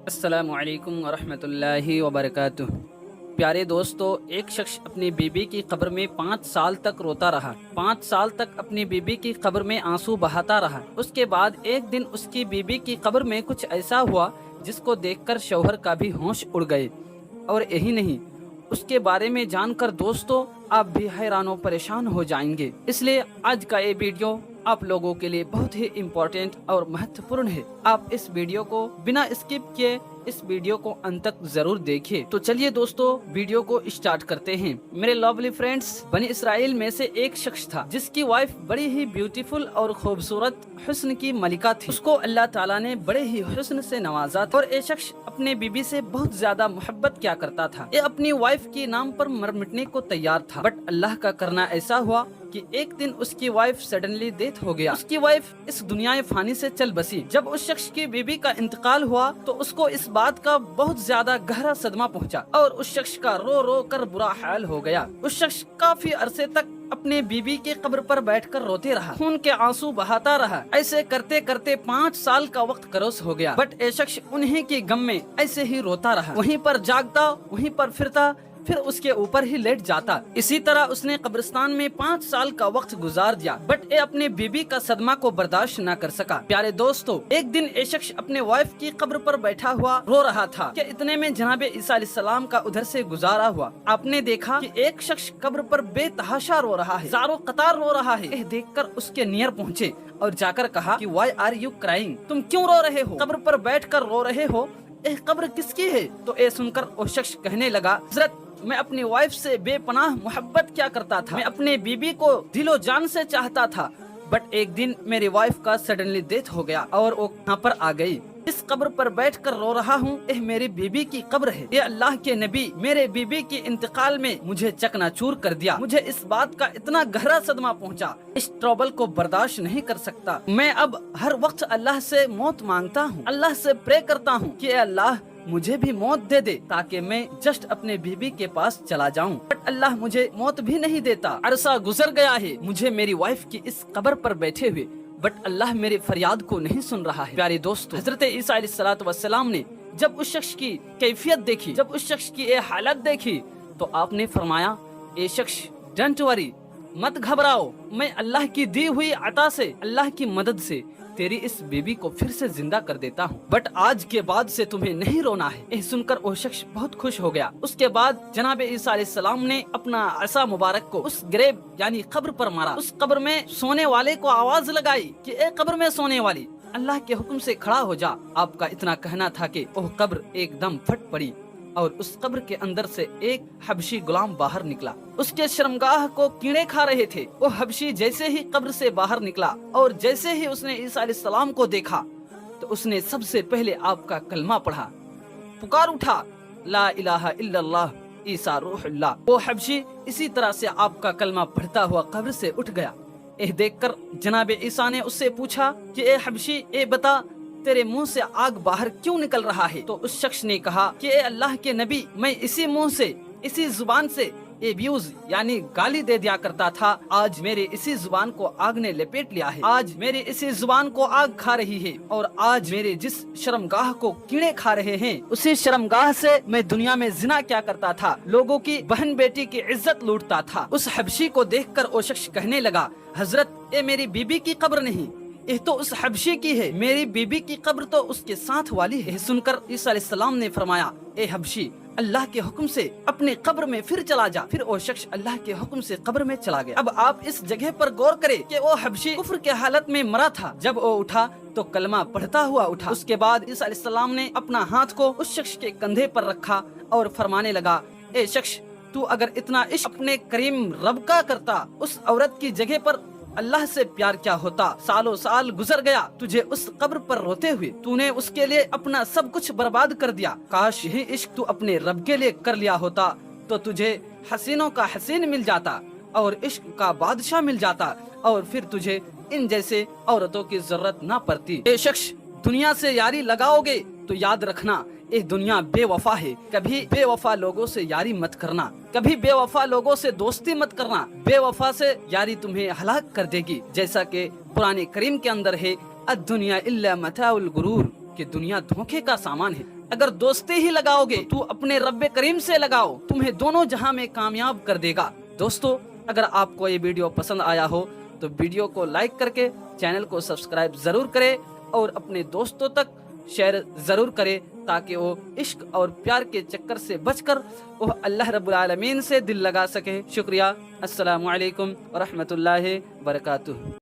السلام علیکم ورحمۃ اللہ وبرکاتہ۔ پیارے دوستو، ایک شخص اپنی بیوی کی قبر میں 5 سال تک روتا رہا۔ 5 سال تک اپنی بیوی کی قبر میں آنسو بہاتا رہا۔ اس کے بعد ایک دن اس کی بیوی کی قبر میں کچھ ایسا ہوا جس کو دیکھ کر شوہر کا بھی ہوش اڑ گئے۔ اور یہی نہیں، اس کے بارے میں جان کر دوستو آپ بھی حیران و پریشان ہو جائیں گے۔ اس لیے آج کا یہ ویڈیو آپ لوگوں کے لیے بہت ہی امپورٹنٹ اور مہتوپورن ہے۔ آپ اس ویڈیو کو بنا اسکپ کیے اس ویڈیو کو انت تک ضرور دیکھیں۔ تو چلیے دوستو ویڈیو کو اسٹارٹ کرتے ہیں۔ میرے لولی فرینڈز، بنی اسرائیل میں سے ایک شخص تھا جس کی وائف بڑی ہی بیوٹیفل اور خوبصورت حسن کی ملکہ تھی۔ اس کو اللہ تعالیٰ نے بڑے ہی حسن سے نوازا تھا، اور یہ شخص اپنے بیوی سے بہت زیادہ محبت کیا کرتا تھا۔ یہ اپنی وائف کے نام پر مر مٹنے کو تیار تھا، بٹ اللہ کا کرنا ایسا ہوا کہ ایک دن اس کی وائف سڈنلی ڈیتھ ہو گیا۔ اس کی وائف اس دنیا فانی سے چل بسی۔ جب اس شخص کی بیوی کا انتقال ہوا تو اس کو اس بات کا بہت زیادہ گہرا صدمہ پہنچا، اور اس شخص کا رو رو کر برا حال ہو گیا۔ اس شخص کافی عرصے تک اپنے بیوی کے قبر پر بیٹھ کر روتے رہا، خون کے آنسو بہاتا رہا۔ ایسے کرتے کرتے 5 سال کا وقت کروس ہو گیا، بٹ یہ شخص انہیں کے غم میں ایسے ہی روتا رہا، وہیں پر جاگتا، وہیں پر پھرتا، پھر اس کے اوپر ہی لیٹ جاتا۔ اسی طرح اس نے قبرستان میں 5 سال کا وقت گزار دیا، بٹ یہ اپنے بیوی کا صدمہ کو برداشت نہ کر سکا۔ پیارے دوستو، ایک دن یہ شخص اپنے وائف کی قبر پر بیٹھا ہوا رو رہا تھا کہ اتنے میں جناب عیسیٰ علیہ السلام کا ادھر سے گزارا ہوا۔ آپ نے دیکھا کہ ایک شخص قبر پر بے تحاشا رو رہا ہے، زاروں قطار رو رہا ہے۔ یہ دیکھ کر اس کے نیر پہنچے اور جا کر کہا کہ وائی آر یو کرائنگ؟ تم کیوں رو رہے ہو؟ قبر پر بیٹھ کر رو رہے ہو، یہ قبر کس کی ہے؟ تو یہ سن کر وہ شخص کہنے لگا، حضرت میں اپنی وائف سے بے پناہ محبت کیا کرتا تھا، میں اپنے بیوی کو دل و جان سے چاہتا تھا، بٹ ایک دن میری وائف کا سڈنلی ڈیتھ ہو گیا اور وہ یہاں پر آ گئی۔ اس قبر پر بیٹھ کر رو رہا ہوں، یہ میری بیوی کی قبر ہے۔ یہ اللہ کے نبی میرے بیوی کی انتقال میں مجھے چکنا چور کر دیا۔ مجھے اس بات کا اتنا گہرا صدمہ پہنچا، اس ٹربل کو برداشت نہیں کر سکتا۔ میں اب ہر وقت اللہ سے موت مانگتا ہوں، اللہ سے پرے کرتا ہوں کہ اے اللہ مجھے بھی موت دے دے تاکہ میں جسٹ اپنے بیوی کے پاس چلا جاؤں، بٹ اللہ مجھے موت بھی نہیں دیتا۔ عرصہ گزر گیا ہے مجھے میری وائف کی اس قبر پر بیٹھے ہوئے، بٹ اللہ میری فریاد کو نہیں سن رہا ہے۔ پیارے دوستو، حضرت عیسیٰ علیہ السلام نے جب اس شخص کی کیفیت دیکھی، جب اس شخص کی یہ حالت دیکھی، تو آپ نے فرمایا، اے شخص ڈونٹ وری، مت گھبراؤ، میں اللہ کی دی ہوئی عطا سے، اللہ کی مدد سے تیری اس بیوی کو پھر سے زندہ کر دیتا ہوں، بٹ آج کے بعد سے تمہیں نہیں رونا ہے۔ یہ سن کر وہ شخص بہت خوش ہو گیا۔ اس کے بعد جناب عیسیٰ علیہ السلام نے اپنا عصا مبارک کو اس گریب یعنی قبر پر مارا، اس قبر میں سونے والے کو آواز لگائی کہ اے قبر میں سونے والی، اللہ کے حکم سے کھڑا ہو جا۔ آپ کا اتنا کہنا تھا کہ وہ قبر ایک دم پھٹ پڑی، اور اس قبر کے اندر سے ایک حبشی غلام باہر نکلا۔ اس کے شرمگاہ کو کیڑے کھا رہے تھے۔ وہ حبشی جیسے ہی قبر سے باہر نکلا اور جیسے ہی اس نے عیسیٰ علیہ السلام کو دیکھا تو اس نے سب سے پہلے آپ کا کلمہ پڑھا، پکار اٹھا، لا الہ الا اللہ عیسیٰ روح اللہ۔ وہ حبشی اسی طرح سے آپ کا کلمہ پڑھتا ہوا قبر سے اٹھ گیا۔ یہ دیکھ کر جناب عیسیٰ نے اس سے پوچھا کہ اے حبشی، اے بتا تیرے منہ سے آگ باہر کیوں نکل رہا ہے؟ تو اس شخص نے کہا کہ اے اللہ کے نبی، میں اسی منہ سے، اسی زبان سے ایبیوز یعنی گالی دے دیا کرتا تھا، آج میرے اسی زبان کو آگ نے لپیٹ لیا ہے، آج میرے اسی زبان کو آگ کھا رہی ہے، اور آج میرے جس شرمگاہ کو کیڑے کھا رہے ہیں اسی شرمگاہ سے میں دنیا میں زنا کیا کرتا تھا، لوگوں کی بہن بیٹی کی عزت لوٹتا تھا۔ اس حبشی کو دیکھ کر وہ شخص کہنے لگا، حضرت یہ میری بیوی کی قبر نہیں، یہ تو اس حبشی کی ہے، میری بیوی کی قبر تو اس کے ساتھ والی ہے۔ سن کر عیسیٰ علیہ السلام نے فرمایا، اے حبشی، اللہ کے حکم سے اپنے قبر میں پھر چلا جا۔ پھر وہ شخص اللہ کے حکم سے قبر میں چلا گیا۔ اب آپ اس جگہ پر غور کریں کہ وہ حبشی کفر کے حالت میں مرا تھا، جب وہ اٹھا تو کلمہ پڑھتا ہوا اٹھا۔ اس کے بعد عیسیٰ علیہ السلام نے اپنا ہاتھ کو اس شخص کے کندھے پر رکھا اور فرمانے لگا، اے شخص، تو اگر اتنا عشق اپنے کریم رب کا کرتا، اس عورت کی جگہ پر اللہ سے پیار کیا ہوتا؟ سالوں سال گزر گیا تجھے اس قبر پر روتے ہوئے، تو نے اس کے لیے اپنا سب کچھ برباد کر دیا۔ کاش یہی عشق تو اپنے رب کے لیے کر لیا ہوتا تو تجھے حسینوں کا حسین مل جاتا اور عشق کا بادشاہ مل جاتا، اور پھر تجھے ان جیسے عورتوں کی ضرورت نہ پڑتی۔ اے شخص، دنیا سے یاری لگاؤ گے تو یاد رکھنا یہ دنیا بے وفا ہے، کبھی بے وفا لوگوں سے یاری مت کرنا، کبھی بے وفا لوگوں سے دوستی مت کرنا، بے وفا سے یاری تمہیں ہلاک کر دے گی، جیسا کہ قرآن کریم کے اندر ہے، الدنیا الا متاع الغرور، کہ دنیا دھوکے کا سامان ہے۔ اگر دوستی ہی لگاؤ گے تو اپنے رب کریم سے لگاؤ، تمہیں دونوں جہاں میں کامیاب کر دے گا۔ دوستو اگر آپ کو یہ ویڈیو پسند آیا ہو تو ویڈیو کو لائک کر کے چینل کو سبسکرائب ضرور کرے اور اپنے دوستوں تک شیئر ضرور کرے تاکہ وہ عشق اور پیار کے چکر سے بچ کر وہ اللہ رب العالمین سے دل لگا سکے۔ شکریہ۔ السلام علیکم ورحمۃ اللہ وبرکاتہ۔